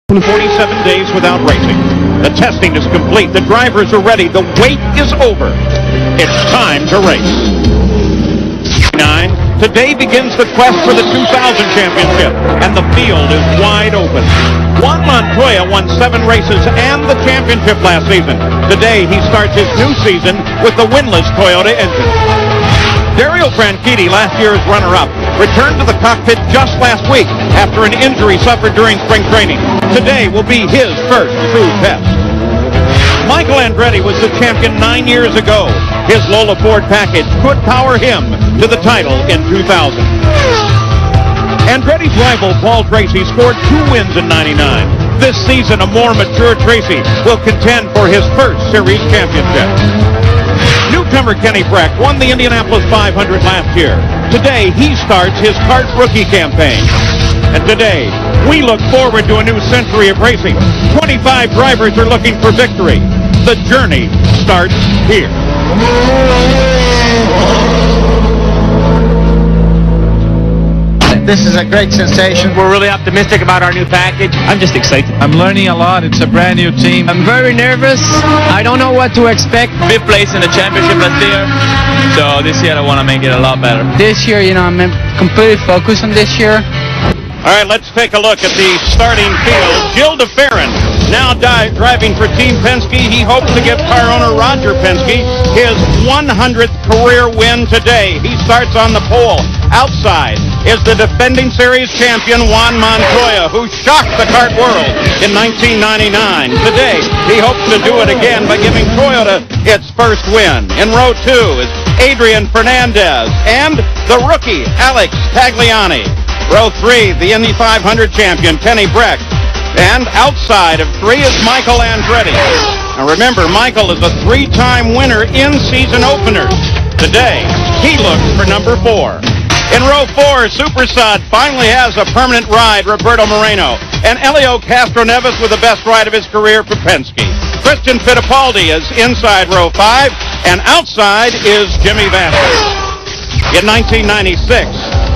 47 days without racing. The testing is complete. The drivers are ready. The wait is over. It's time to race. Today begins the quest for the 2000 championship, and the field is wide open. Juan Montoya won 7 races and the championship last season. Today he starts his new season with the winless Toyota engine. Dario Franchitti, last year's runner-up, returned to the cockpit just last week after an injury suffered during spring training. Today will be his first true test. Michael Andretti was the champion 9 years ago. His Lola Ford package could power him to the title in 2000. Andretti's rival, Paul Tracy, scored 2 wins in '99. This season, a more mature Tracy will contend for his first series championship. Newcomer Kenny Breck won the Indianapolis 500 last year. Today, he starts his kart rookie campaign. And today, we look forward to a new century of racing. 25 drivers are looking for victory. The journey starts here. This is a great sensation. We're really optimistic about our new package. I'm just excited. I'm learning a lot. It's a brand new team. I'm very nervous. I don't know what to expect. 5th place in the championship last year. So this year I want to make it a lot better. This year, I'm completely focused on this year. All right, let's take a look at the starting field. Gilles de Ferran now driving for Team Penske. He hopes to give car owner Roger Penske his 100th career win today. He starts on the pole. Outside is the defending series champion Juan Montoya, who shocked the kart world in 1999. Today, he hopes to do it again by giving Toyota its first win. In row 2 is Adrian Fernandez and the rookie Alex Tagliani. Row 3, the Indy 500 champion Kenny Breck. And outside of 3 is Michael Andretti. Now remember, Michael is a 3-time winner in season openers. Today, he looks for number 4. In row 4, Super Sud finally has a permanent ride, Roberto Moreno. And Elio Castroneves with the best ride of his career for Penske. Christian Fittipaldi is inside row 5, and outside is Jimmy Vasser. In 1996,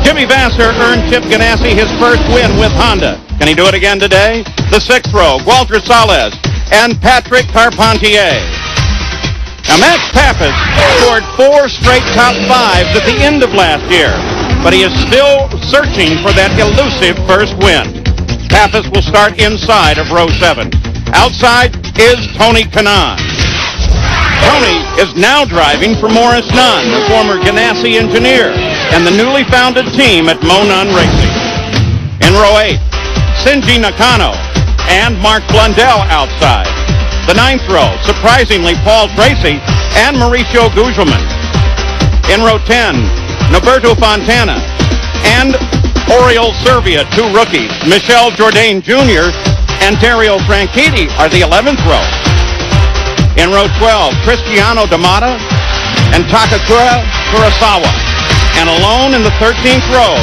Jimmy Vasser earned Chip Ganassi his first win with Honda. Can he do it again today? The 6th row, Walter Salles and Patrick Carpentier. Now, Max Papis scored 4 straight top 5s at the end of last year, but he is still searching for that elusive first win. Papis will start inside of row 7. Outside is Tony Kanaan. Tony is now driving for Morris Nunn, the former Ganassi engineer, and the newly founded team at Mo Nunn Racing. In row 8, Shinji Nakano and Mark Blundell outside. The 9th row, surprisingly, Paul Tracy and Mauricio Gugelmin. In row 10, Norberto Fontana and Oriol Servia, 2 rookies. Michel Jourdain Jr. and Dario Franchitti are the 11th row. In row 12, Cristiano D'Amata and Takakura Kurosawa. And alone in the 13th row,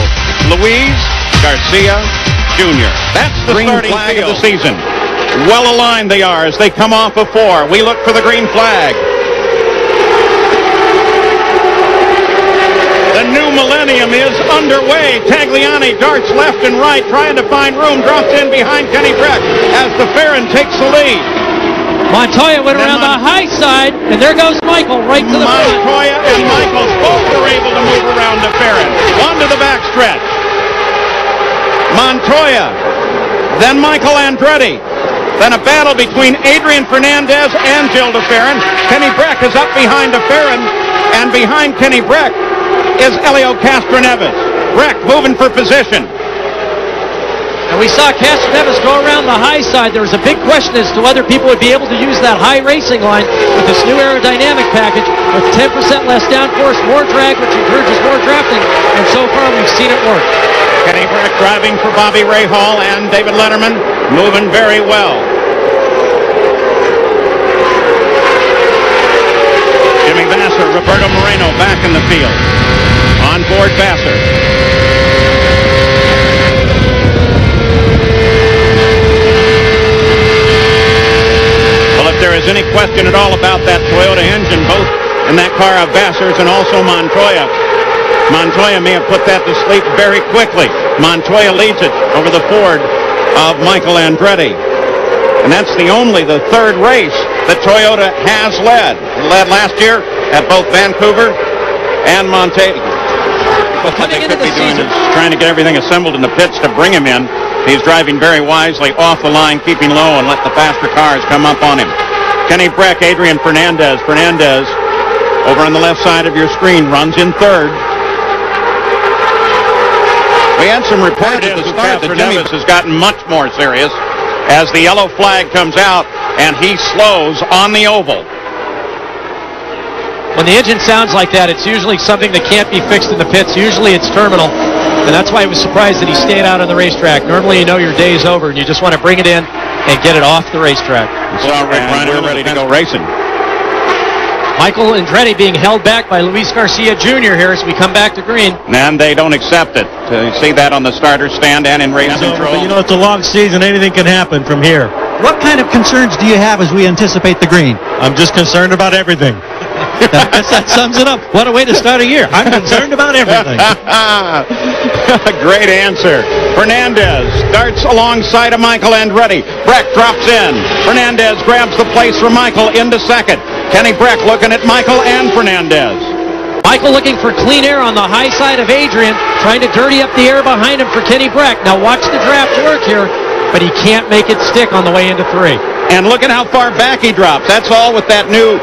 Luis Garcia Jr. That's the starting flag of the season. Well aligned they are as they come off of 4. We look for the green flag. The new millennium is underway. Tagliani darts left and right, trying to find room, drops in behind Kenny Breck as the Ferran takes the lead. Montoya went around the high side, and there goes Michael right to the front. Montoya and Michael both were able to move around the Ferran. Onto the backstretch. Montoya, then Michael Andretti. Then a battle between Adrian Fernandez and Gilles de Ferran. Kenny Breck is up behind the Ferran, and behind Kenny Breck is Elio Castroneves. Breck moving for position. And we saw Castroneves go around the high side. There was a big question as to whether people would be able to use that high racing line with this new aerodynamic package with 10% less downforce, more drag, which encourages more drafting. And so far, we've seen it work. Kenny Breck driving for Bobby Rahal and David Letterman, moving very well. Jimmy Vasser, Roberto Moreno back in the field. On board Vasser. Well, if there is any question at all about that Toyota engine, both in that car of Vasser's and also Montoya, Montoya may have put that to sleep very quickly. Montoya leads it over the Ford of Michael Andretti. And that's the third race that Toyota has led. It led last year at both Vancouver and Monte. What they could be doing is trying to get everything assembled in the pits to bring him in. He's driving very wisely off the line, keeping low, and let the faster cars come up on him. Kenny Breck, Adrian Fernandez. Fernandez, over on the left side of your screen, runs in third. We had some reports at the start that Jimmy has gotten much more serious as the yellow flag comes out and he slows on the oval. When the engine sounds like that, it's usually something that can't be fixed in the pits. Usually it's terminal, and that's why I was surprised that he stayed out on the racetrack. Normally you know your day's over and you just want to bring it in and get it off the racetrack. So we're ready to go racing. Michael Andretti being held back by Luis Garcia Jr. here as we come back to green. And they don't accept it. You see that on the starter stand and in race control. But you know, it's a long season. Anything can happen from here. What kind of concerns do you have as we anticipate the green? I'm just concerned about everything. That sums it up. What a way to start a year. I'm concerned about everything. Great answer. Fernandez starts alongside of Michael Andretti. Breck drops in. Fernandez grabs the place for Michael into second. Kenny Breck looking at Michael and Fernandez. Michael looking for clean air on the high side of Adrian, trying to dirty up the air behind him for Kenny Breck. Now watch the draft work here, but he can't make it stick on the way into 3. And look at how far back he drops. That's all with that new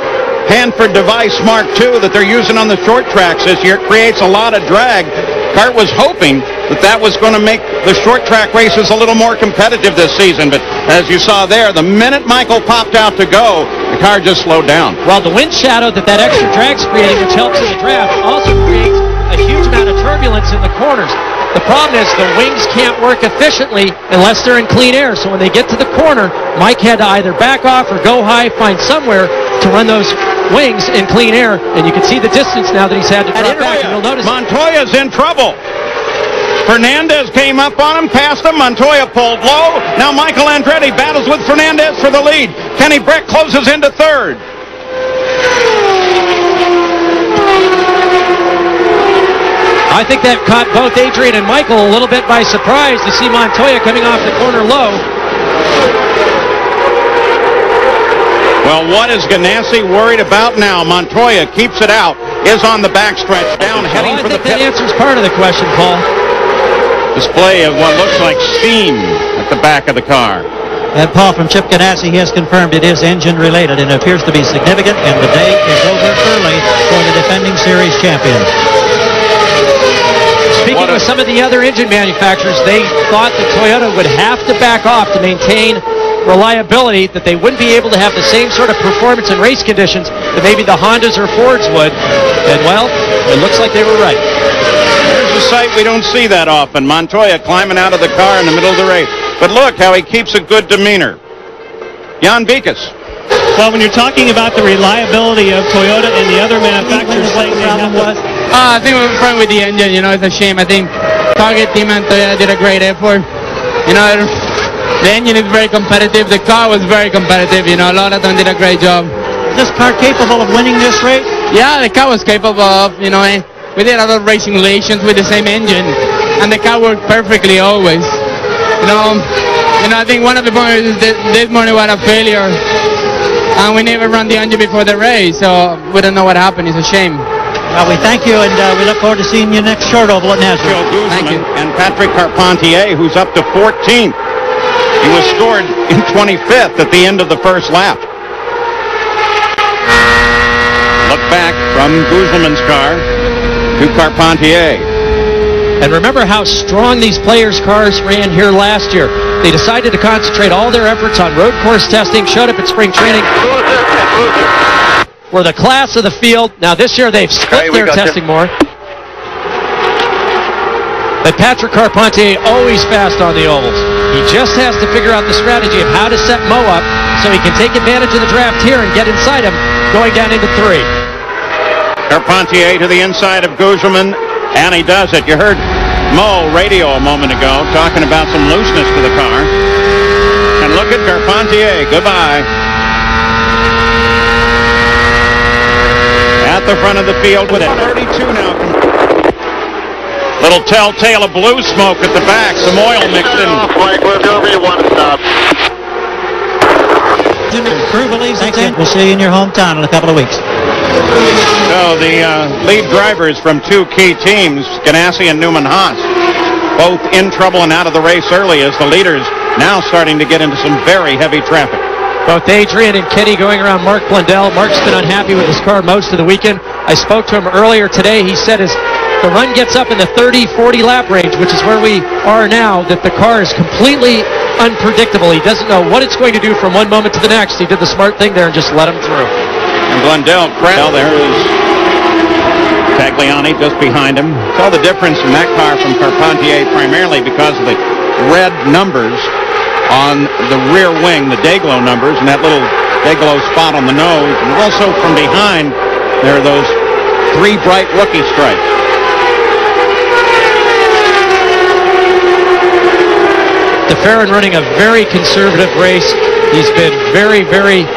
Hanford device Mark II that they're using on the short tracks this year. It creates a lot of drag. Cart was hoping that was going to make the short track races a little more competitive this season, but as you saw there, the minute Michael popped out to go, the car just slowed down. Well, the wind shadow that extra drag's creating, which helps in the draft, also creates a huge amount of turbulence in the corners. The problem is the wings can't work efficiently unless they're in clean air, so when they get to the corner, Mike had to either back off or go high, find somewhere to run those wings in clean air, and you can see the distance now that he's had to drop back, and you'll notice Montoya's in trouble. Fernandez came up on him, passed him. Montoya pulled low. Now Michael Andretti battles with Fernandez for the lead. Kenny Breck closes into third. I think that caught both Adrian and Michael a little bit by surprise to see Montoya coming off the corner low. Well, what is Ganassi worried about now? Montoya keeps it out, is on the backstretch, down, heading for the pit. I think that answers part of the question, Paul. Display of what looks like steam at the back of the car. And Paul, from Chip Ganassi, he has confirmed it is engine related and appears to be significant, and the day is over early for the defending series champion. Speaking with some of the other engine manufacturers, they thought that Toyota would have to back off to maintain reliability, that they wouldn't be able to have the same sort of performance in race conditions that maybe the Hondas or Fords would. And, well, it looks like they were right. There's a sight we don't see that often. Montoya climbing out of the car in the middle of the race. But look how he keeps a good demeanor. Jan Vikas. Well, when you're talking about the reliability of Toyota and the other manufacturers, I think we're fine with the engine. You know, it's a shame. I think Target team and Toyota did a great effort. You know, the engine is very competitive. The car was very competitive. You know, a lot of them did a great job. Is this car capable of winning this race? Yeah, the car was capable of, you know, we did other racing relations with the same engine, and the car worked perfectly always. You know, I think one of the points is that this morning was a failure, and we never ran the engine before the race, so we don't know what happened. It's a shame. Well, we thank you, and we look forward to seeing you next short oval at Nazareth. Thank you. And Patrick Carpentier, who's up to 14th. He was scored in 25th at the end of the first lap. Look back from Guzman's car to Carpentier. And remember how strong these players' cars ran here last year. They decided to concentrate all their efforts on road course testing, showed up at spring training. Were the class of the field. Now this year they've split their testing more. But Patrick Carpentier always fast on the ovals. He just has to figure out the strategy of how to set Mo up so he can take advantage of the draft here and get inside him going down into 3. Carpentier to the inside of Guzman, and he does it. You heard Mo radio a moment ago talking about some looseness to the car. And look at Carpentier. Goodbye. At the front of the field with it. 32 now. Little telltale of blue smoke at the back. Some oil mixed in. Mike, wherever you want to stop. Crew believes it's in. We'll see you in your hometown in a couple of weeks. So the lead drivers from two key teams, Ganassi and Newman-Haas, both in trouble and out of the race early as the leaders now starting to get into some very heavy traffic. Both Adrian and Kenny going around Mark Blundell. Mark's been unhappy with his car most of the weekend. I spoke to him earlier today. He said as the run gets up in the 30-40 lap range, which is where we are now, that the car is completely unpredictable. He doesn't know what it's going to do from one moment to the next. He did the smart thing there and just let him through. And Blundell, there is Tagliani just behind him. Saw the difference in that car from Carpentier primarily because of the red numbers on the rear wing, the Dayglow numbers, and that little Dayglow spot on the nose. And also from behind, there are those three bright rookie stripes. Ferran running a very conservative race. He's been very, very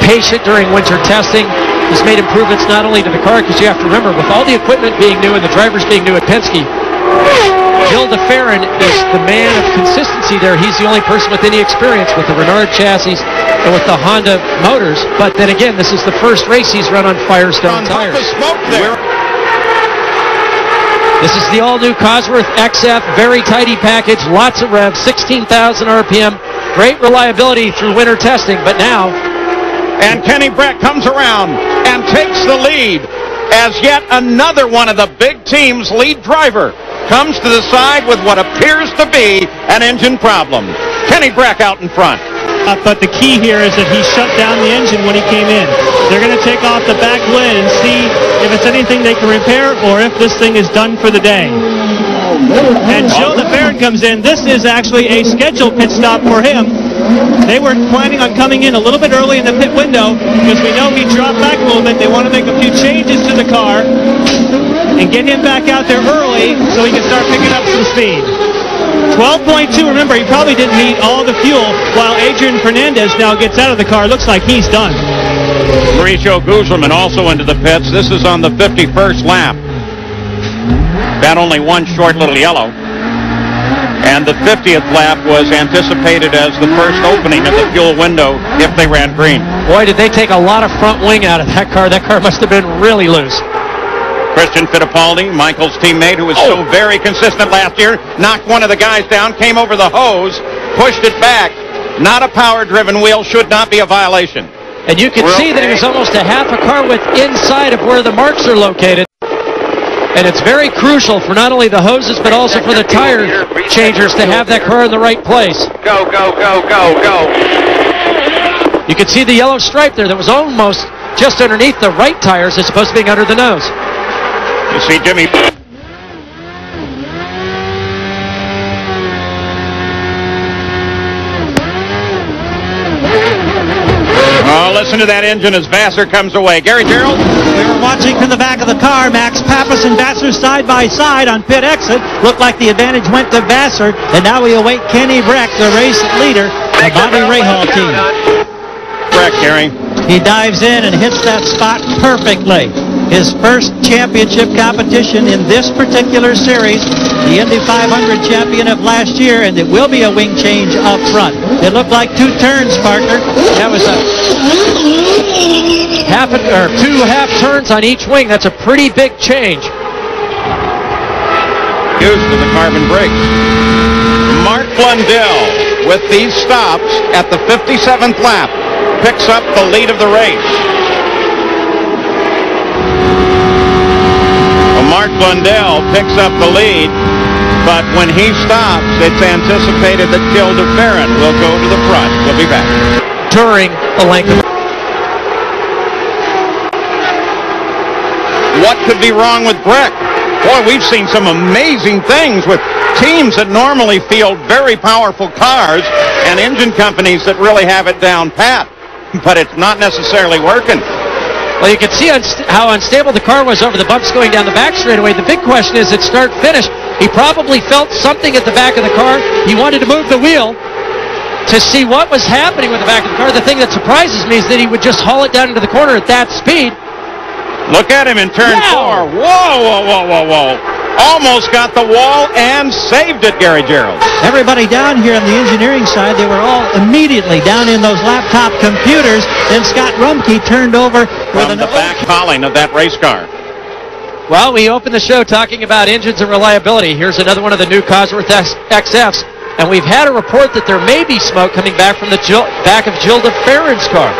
patient during winter testing. He's made improvements not only to the car, because you have to remember, with all the equipment being new and the drivers being new at Penske, Gil de Ferran is the man of consistency there. He's the only person with any experience with the Reynard chassis and with the Honda motors. But then again, this is the first race he's run on Firestone tires. This is the all-new Cosworth XF, very tidy package, lots of revs, 16,000 RPM, great reliability through winter testing, but now... And Kenny Breck comes around and takes the lead as yet another one of the big team's lead driver comes to the side with what appears to be an engine problem. Kenny Breck out in front. But the key here is that he shut down the engine when he came in. They're going to take off the back lid and see if it's anything they can repair or if this thing is done for the day. And Gil de Ferran comes in. This is actually a scheduled pit stop for him. They were planning on coming in a little bit early in the pit window because we know he dropped back a little bit. They want to make a few changes to the car and get him back out there early so he can start picking up some speed. 12.2, remember, he probably didn't need all the fuel while Adrian Fernandez now gets out of the car. Looks like he's done. Mauricio Guzman also into the pits. This is on the 51st lap. Got only one short little yellow. And the 50th lap was anticipated as the first opening of the fuel window if they ran green. Boy, did they take a lot of front wing out of that car. That car must have been really loose. Christian Fittipaldi, Michael's teammate, who was so very consistent last year, knocked one of the guys down, came over the hose, pushed it back. Not a power-driven wheel, should not be a violation. And you can see that he was almost a half a car width inside of where the marks are located. And it's very crucial for not only the hoses, but also for the tire changers to have that car in the right place. Go, go, go, go, go. You can see the yellow stripe there that was almost just underneath the right tires as opposed to being under the nose. You see Jimmy. Oh, listen to that engine as Vassar comes away. Gary Gerald? We were watching from the back of the car. Max Papis and Vassar side by side on pit exit. Looked like the advantage went to Vassar. And now we await Kenny Breck, the race leader, the Bobby Rahal team. Breck, Gary. He dives in and hits that spot perfectly. His first championship competition in this particular series, the Indy 500 champion of last year, and it will be a wing change up front. It looked like two turns, partner. That was two half turns on each wing. That's a pretty big change. Used to the carbon brakes. Mark Blundell, with these stops at the 57th lap, picks up the lead of the race. Mark Blundell picks up the lead, but when he stops, it's anticipated that Gil de Ferran will go to the front. We'll be back. During the length of... What could be wrong with Breck? Boy, we've seen some amazing things with teams that normally field very powerful cars and engine companies that really have it down pat, but it's not necessarily working. Well, you can see how unstable the car was over the bumps going down the back straightaway. The big question is at start-finish. He probably felt something at the back of the car. He wanted to move the wheel to see what was happening with the back of the car. The thing that surprises me is that he would just haul it down into the corner at that speed. Look at him in turn 4. Whoa, whoa, whoa, whoa, whoa. Almost got the wall and saved it, Gary Gerald. Everybody down here on the engineering side, they were all immediately down in those laptop computers. Then Scott Rumke turned over with From the back hauling of that race car. Well, we opened the show talking about engines and reliability. Here's another one of the new Cosworth XFs. And we've had a report that there may be smoke coming back from the back of Jill DeFerran's car.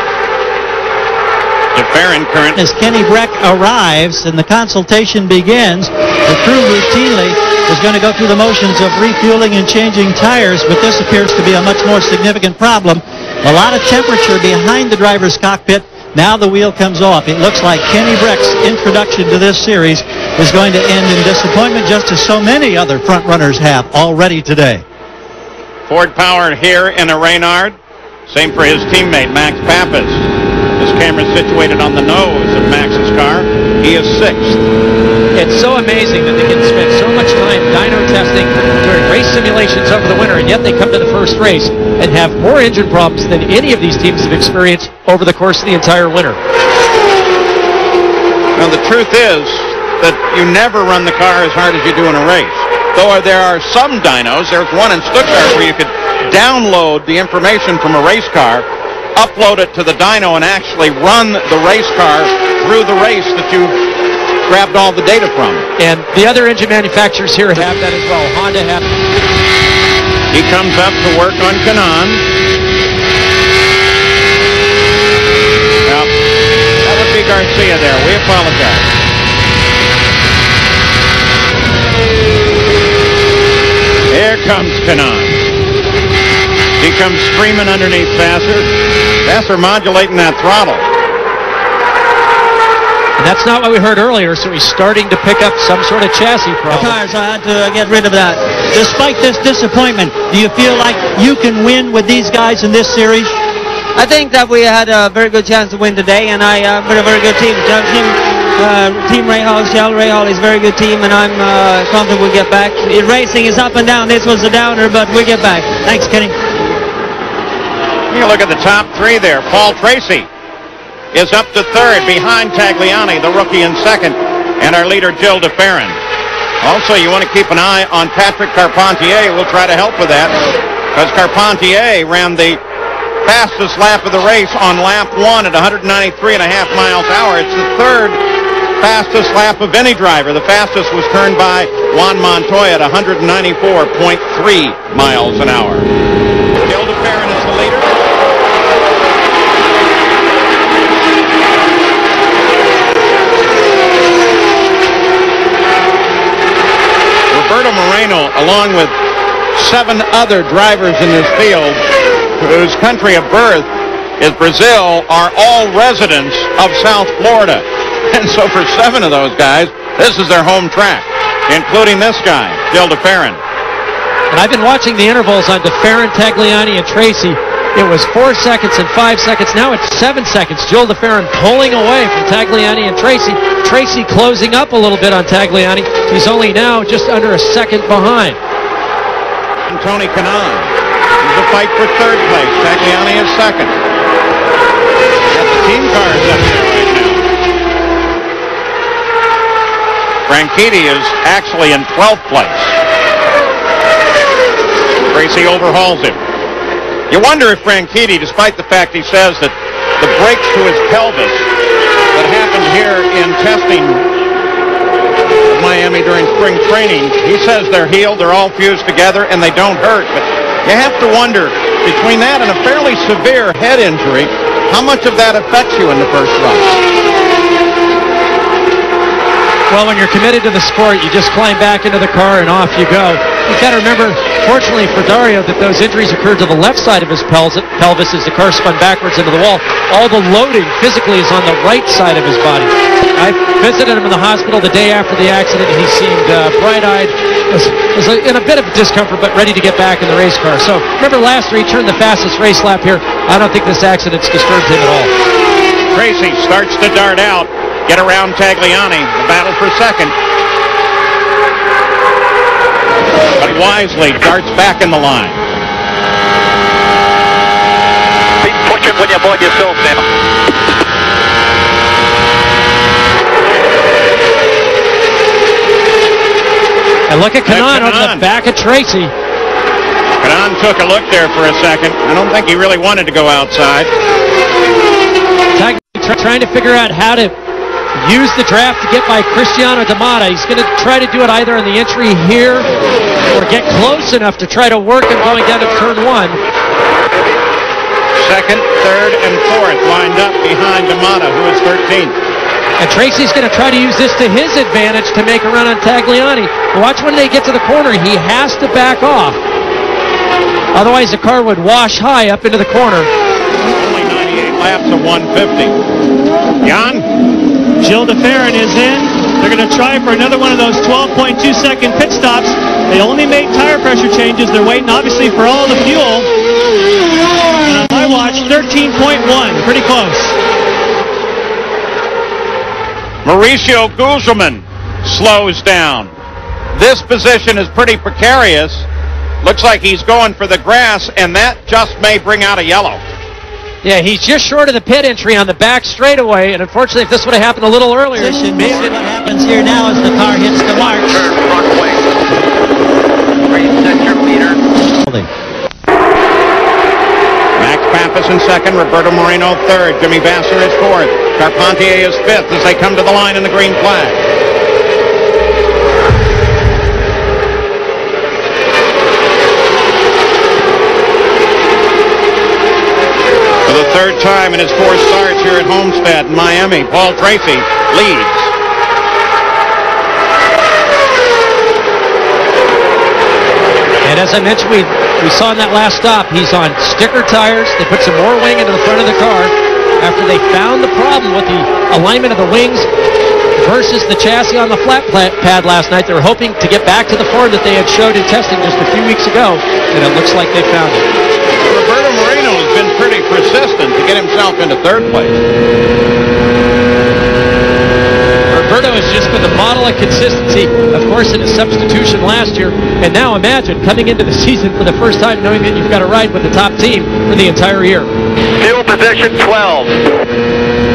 DeFerran current. As Kenny Breck arrives and the consultation begins, the crew routinely is going to go through the motions of refueling and changing tires, but this appears to be a much more significant problem. A lot of temperature behind the driver's cockpit. Now the wheel comes off. It looks like Kenny Breck's introduction to this series is going to end in disappointment, just as so many other front runners have already today. Ford Power here in a Reynard. Same for his teammate, Max Papis. This camera's situated on the nose of Max's car. He is 6th. It's so amazing that they can spend so much time dyno testing during race simulations over the winter, and yet they come to the first race and have more engine problems than any of these teams have experienced over the course of the entire winter. Now, the truth is that you never run the car as hard as you do in a race. Though there are some dynos, there's one in Stuttgart where you could download the information from a race car, upload it to the dyno, and actually run the race car through the race that you grabbed all the data from. And the other engine manufacturers here have that as well. Honda have. He comes up to work on Kanan. Now, that would be Garcia there. We apologize. Here comes Kanan. He comes screaming underneath Vassar. Vassar modulating that throttle. And that's not what we heard earlier, so he's starting to pick up some sort of chassis problem. Cars, I had to get rid of that. Despite this disappointment, do you feel like you can win with these guys in this series? I think that we had a very good chance to win today, and I with a very good team. Team Rahal, Shell Rahal is a very good team, and I'm confident we'll get back. Racing is up and down. This was a downer, but we'll get back. Thanks, Kenny. You look at the top 3 there. Paul Tracy is up to 3rd behind Tagliani, the rookie, in 2nd, and our leader, Jill DeFerran. Also, you want to keep an eye on Patrick Carpentier. We'll try to help with that, because Carpentier ran the fastest lap of the race on lap 1 at 193.5 miles an hour. It's the 3rd fastest lap of any driver. The fastest was turned by Juan Montoya at 194.3 miles an hour. Jill DeFerran is the leader. Roberto Moreno, along with 7 other drivers in this field, whose country of birth is Brazil, are all residents of South Florida. And so for 7 of those guys, this is their home track, including this guy, Jill DeFerran. And I've been watching the intervals on DeFerran, Tagliani, and Tracy. It was 4 seconds and 5 seconds. Now it's 7 seconds. Jill DeFerran pulling away from Tagliani and Tracy. Tracy closing up a little bit on Tagliani. He's only now just under a second behind. And Tony Kanaan. The fight for 3rd place. Tagliani is 2nd. Got the team cars up there right now. Franchitti is actually in 12th place. Tracy overhauls him. You wonder if Franchitti, despite the fact he says that the breaks to his pelvis that happened here in testing Miami during spring training, he says they're healed, they're all fused together, and they don't hurt. But you have to wonder, between that and a fairly severe head injury, how much of that affects you in the first run? Well, when you're committed to the sport, you just climb back into the car and off you go. You've got to remember, fortunately for Dario, that those injuries occurred to the left side of his pelvis as the car spun backwards into the wall. All the loading physically is on the right side of his body. I visited him in the hospital the day after the accident, and he seemed bright-eyed, was in a bit of discomfort, but ready to get back in the race car. So, remember last year, he turned the fastest race lap here. I don't think this accident's disturbed him at all. Tracy starts to dart out, get around Tagliani, the battle for 2nd. But wisely darts back in the line. Be pushing when you're by yourself now. And look at Canaan over the back of Tracy. Ferran took a look there for a second. I don't think he really wanted to go outside. Trying to figure out how to use the draft to get by Cristiano D'Amata. He's going to try to do it either in the entry here or get close enough to try to work him going down to turn 1. Second, third, and fourth lined up behind D'Amata, who is 13th. And Tracy's going to try to use this to his advantage to make a run on Tagliani. Watch when they get to the corner. He has to back off. Otherwise, the car would wash high up into the corner. Only 98 laps of 150. Jan? Gilles de Ferran is in. They're going to try for another one of those 12.2-second pit stops. They only made tire pressure changes. They're waiting, obviously, for all the fuel. And on my watch, 13.1. Pretty close. Mauricio Guzman slows down. This position is pretty precarious. Looks like he's going for the grass, and that just may bring out a yellow. Yeah, he's just short of the pit entry on the back straightaway, and unfortunately, if this would have happened a little earlier, maybe what happens here now is the car hits the marks. Turn front wing. Reset your meter. Max Papis in second, Roberto Moreno third, Jimmy Vasser is fourth, Carpentier is fifth as they come to the line in the green flag. For the third time in his 4 starts here at Homestead in Miami, Paul Tracy leads. And as I mentioned, we saw in that last stop, he's on sticker tires. They put some more wing into the front of the car after they found the problem with the alignment of the wings versus the chassis on the flat pad last night. They were hoping to get back to the form that they had showed in testing just a few weeks ago, and it looks like they found it. Roberto Moreno has been pretty persistent to get himself into third place. Roberto has just been the model of consistency, of course, in his substitution last year. And now imagine coming into the season for the first time knowing that you've got to ride with the top team for the entire year. Fuel position 12.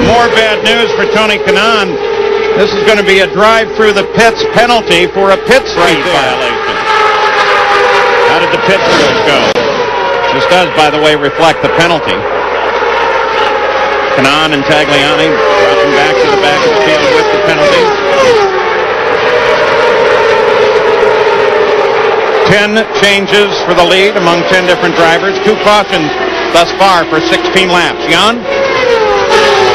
More bad news for Tony Kanaan. This is going to be a drive through the pits penalty for a pit speed violation. How did the pit crews go? This does, by the way, reflect the penalty. Kanaan and Tagliani dropping back to the back of the field with the penalty. 10 changes for the lead among 10 different drivers. 2 cautions thus far for 16 laps. Jan?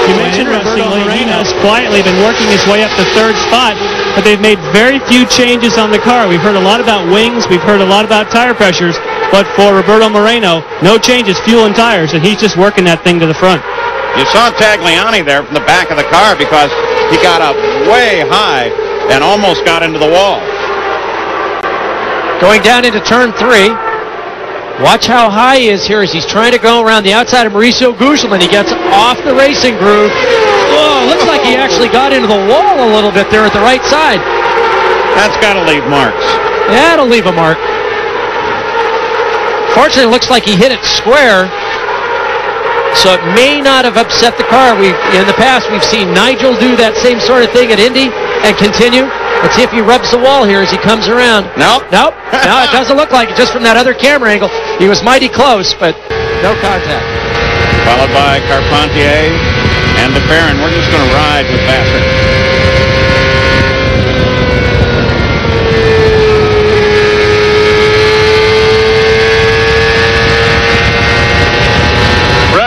You mentioned Roberto Moreno has quietly been working his way up the third spot, but they've made very few changes on the car. We've heard a lot about wings. We've heard a lot about tire pressures. But for Roberto Moreno, no changes, fuel and tires, and he's just working that thing to the front. You saw Tagliani there from the back of the car because he got up way high and almost got into the wall. Going down into turn 3. Watch how high he is here as he's trying to go around the outside of Mauricio Guzman. He gets off the racing groove. Oh, looks like he actually got into the wall a little bit there at the right side. That's got to leave marks. Yeah, it'll leave a mark. Fortunately, it looks like he hit it square. So it may not have upset the car. In the past, we've seen Nigel do that same sort of thing at Indy and continue. Let's see if he rubs the wall here as he comes around. Nope. No, it doesn't look like it. Just from that other camera angle, he was mighty close, but no contact. Followed by Carpentier and de Ferran. We're just going to ride with Vasser.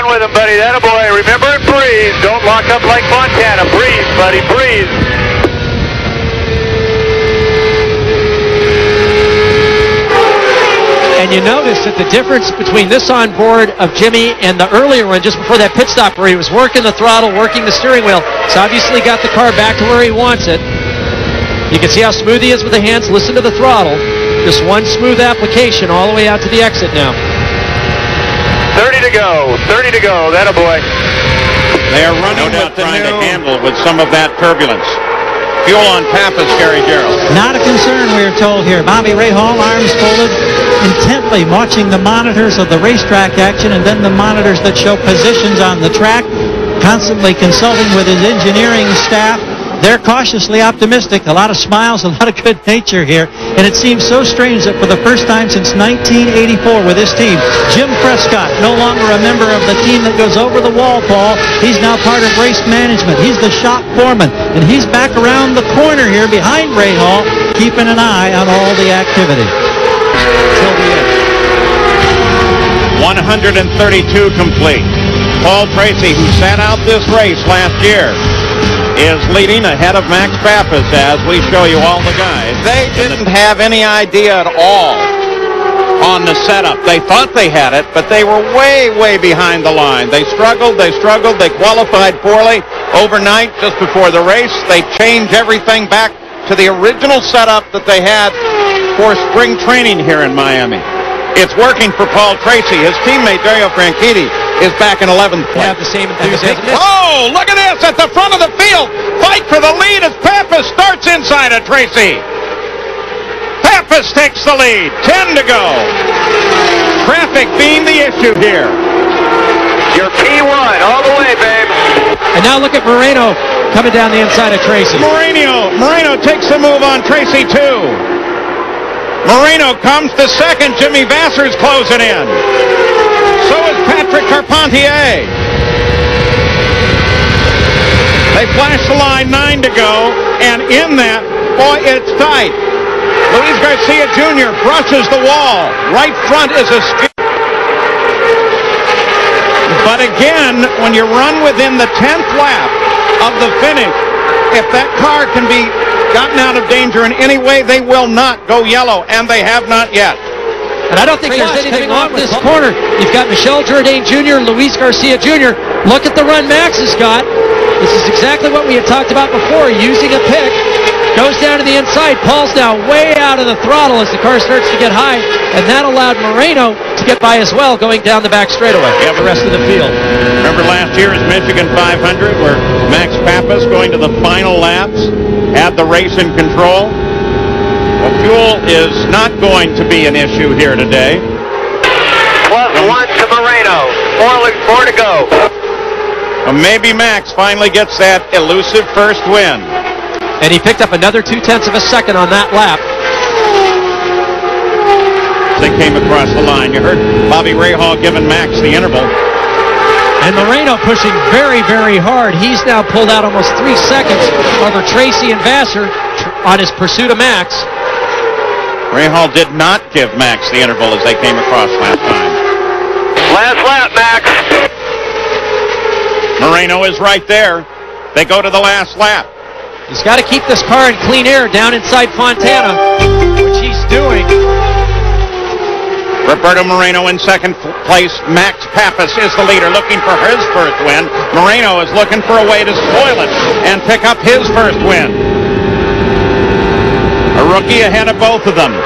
With him, buddy. That a boy. Remember and breathe. Don't lock up like Montana. Breathe, buddy. Breathe. And you notice that the difference between this onboard of Jimmy and the earlier one just before that pit stop where he was working the throttle, working the steering wheel, it's obviously got the car back to where he wants it. You can see how smooth he is with the hands. Listen to the throttle. Just one smooth application all the way out to the exit now. 30 to go. 30 to go. That a boy. They are running with trying to handle with some of that turbulence. Fuel on Papis, Gary Gerald. Not a concern, we're told here. Bobby Rahal, arms folded, intently watching the monitors of the racetrack action and then the monitors that show positions on the track, constantly consulting with his engineering staff. They're cautiously optimistic. A lot of smiles, a lot of good nature here And it seems so strange that for the first time since 1984 with this team, Jim Prescott, no longer a member of the team that goes over the wall, Paul. He's now part of race management. He's the shop foreman, and he's back around the corner here behind Ray Hall, keeping an eye on all the activity. Till the end. 132 complete. Paul Tracy, who sat out this race last year, is leading ahead of Max Papis as we show you all the guys. They didn't have any idea at all on the setup. They thought they had it, but they were way, way behind the line. They struggled, they qualified poorly overnight just before the race. They changed everything back to the original setup that they had for spring training here in Miami. It's working for Paul Tracy. His teammate Dario Franchitti is back in 11th place. Have the same enthusiasm. Oh, look at this at the front of the field. Fight for the lead as Papis starts inside of Tracy. Papis takes the lead. 10 to go. Traffic being the issue here. Your P1 all the way, babe. And now look at Moreno coming down the inside of Tracy. Moreno takes the move on Tracy too. Moreno comes to second. Jimmy Vasser's closing in. So is Patrick Carpentier. They flash the line, 9 to go, and in that, boy, it's tight. Luis Garcia Jr. brushes the wall. Right front is a skid. But again, when you run within the 10th lap of the finish, if that car can be gotten out of danger in any way, they will not go yellow, and they have not yet. And I don't think there's anything wrong with this corner. You've got Michel Jourdain Jr., Luis Garcia Jr. Look at the run Max has got. This is exactly what we had talked about before, using a pick. Goes down to the inside. Paul's now way out of the throttle as the car starts to get high, and that allowed Moreno to get by as well, going down the back straightaway. Yeah, the rest of the field. Remember last year's Michigan 500 where Max Papis, going to the final laps, had the race in control? Well, fuel is not going to be an issue here today. +1 to Moreno. 4 to go. Well, maybe Max finally gets that elusive first win. And he picked up another 0.2 of a second on that lap. They came across the line. You heard Bobby Rahal giving Max the interval. And Moreno pushing very, very hard. He's now pulled out almost 3 seconds over Tracy and Vasser on his pursuit of Max. Rahal did not give Max the interval as they came across last time. Last lap, Max. Moreno is right there. They go to the last lap. He's got to keep this car in clean air down inside Fontana, which he's doing. Roberto Moreno in second place. Max Papis is the leader, looking for his first win. Moreno is looking for a way to spoil it and pick up his first win. A rookie ahead of both of them.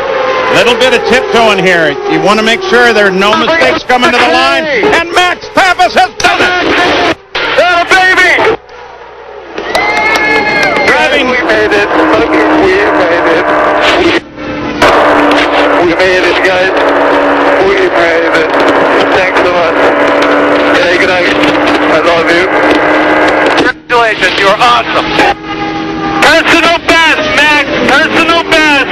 Little bit of tiptoeing here. You want to make sure there are no mistakes coming to the line. And Max Papis has done it. Oh, baby! Driving. We made it. We made it. We made it, guys. We made it. Thanks so much. Yeah, good night. I love you. Congratulations, you're awesome. Personal best, Max. Personal best.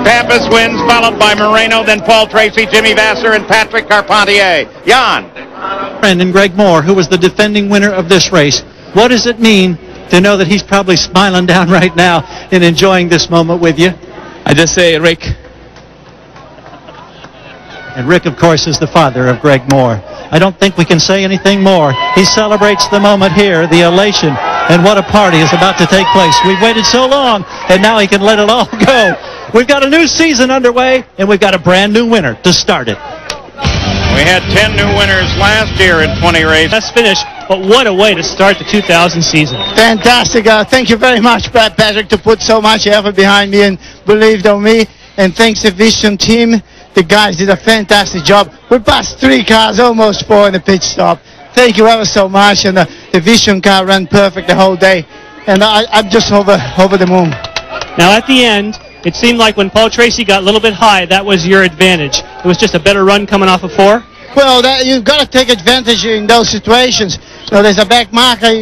Papis wins, followed by Moreno, then Paul Tracy, Jimmy Vasser, and Patrick Carpentier. Jan. And Greg Moore, who was the defending winner of this race. What does it mean to know that he's probably smiling down right now and enjoying this moment with you? I just say, Rick. And Rick, of course, is the father of Greg Moore. I don't think we can say anything more. He celebrates the moment here, the elation, and what a party is about to take place. We've waited so long, and now he can let it all go. We've got a new season underway, and we've got a brand new winner to start it. We had 10 new winners last year in 20 races. Let's finish, but what a way to start the 2000 season. Fantastic. Thank you very much, Patrick, to put so much effort behind me and believed on me. And thanks to the Vision team. The guys did a fantastic job. We passed 3 cars, almost 4 in the pit stop. Thank you ever so much. And the Vision car ran perfect the whole day. And I'm just over the moon. Now at the end, it seemed like when Paul Tracy got a little bit high, that was your advantage. It was just a better run coming off of 4? Well, you've got to take advantage in those situations. So there's a back marker,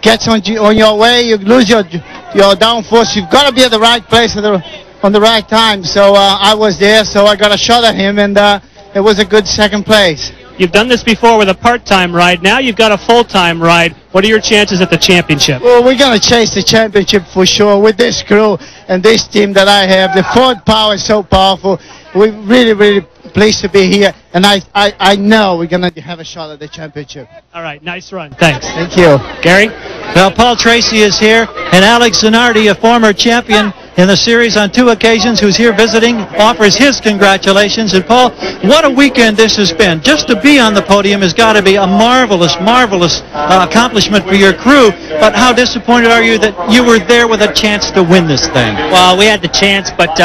gets on your way, you lose your your downforce. You've got to be at the right place on the right time. So I was there, so I got a shot at him, and it was a good second place. You've done this before with a part-time ride. Now you've got a full-time ride. What are your chances at the championship? Well, we're going to chase the championship for sure with this crew and this team that I have. The Ford power is so powerful. We're really, really pleased to be here, and I know we're going to have a shot at the championship. All right, nice run. Thanks. Thank you. Gary? Well, Paul Tracy is here, and Alex Zanardi, a former champion in the series on 2 occasions, who's here visiting, offers his congratulations. And Paul, what a weekend this has been. Just to be on the podium has got to be a marvelous, marvelous accomplishment for your crew. But how disappointed are you that you were there with a chance to win this thing? Well, we had the chance, but,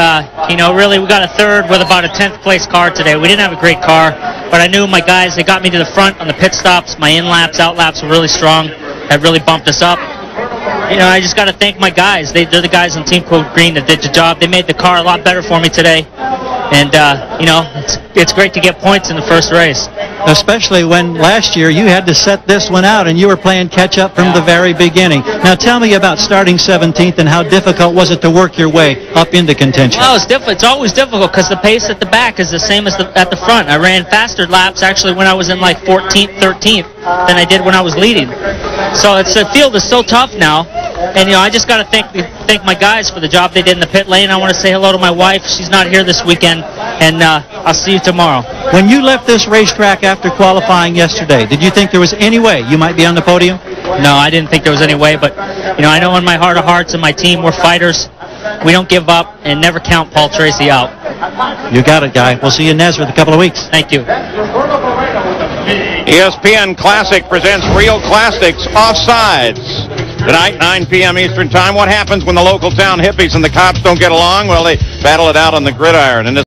really we got a third with about a 10th place car today. We didn't have a great car, but I knew my guys, they got me to the front on the pit stops. My in-laps, out-laps were really strong. That really bumped us up. I just got to thank my guys. They're the guys on Team Code Green that did the job. They made the car a lot better for me today. And, it's great to get points in the first race. Especially when last year you had to set this one out and you were playing catch-up from the very beginning. Now tell me about starting 17th and how difficult was it to work your way up into contention? Well, it's always difficult because the pace at the back is the same as at the front. I ran faster laps actually when I was in like 14th, 13th than I did when I was leading. So the field is so tough now. And, I just got to thank my guys for the job they did in the pit lane. I want to say hello to my wife. She's not here this weekend. And I'll see you tomorrow. When you left this racetrack after qualifying yesterday, did you think there was any way you might be on the podium? No, I didn't think there was any way. But, I know in my heart of hearts and my team, we're fighters. We don't give up and never count Paul Tracy out. You got it, guy. We'll see you in Nazareth in a couple of weeks. Thank you. ESPN Classic presents Real Classics Offsides. Tonight, 9 p.m. Eastern Time. What happens when the local town hippies and the cops don't get along? Well, they battle it out on the gridiron. And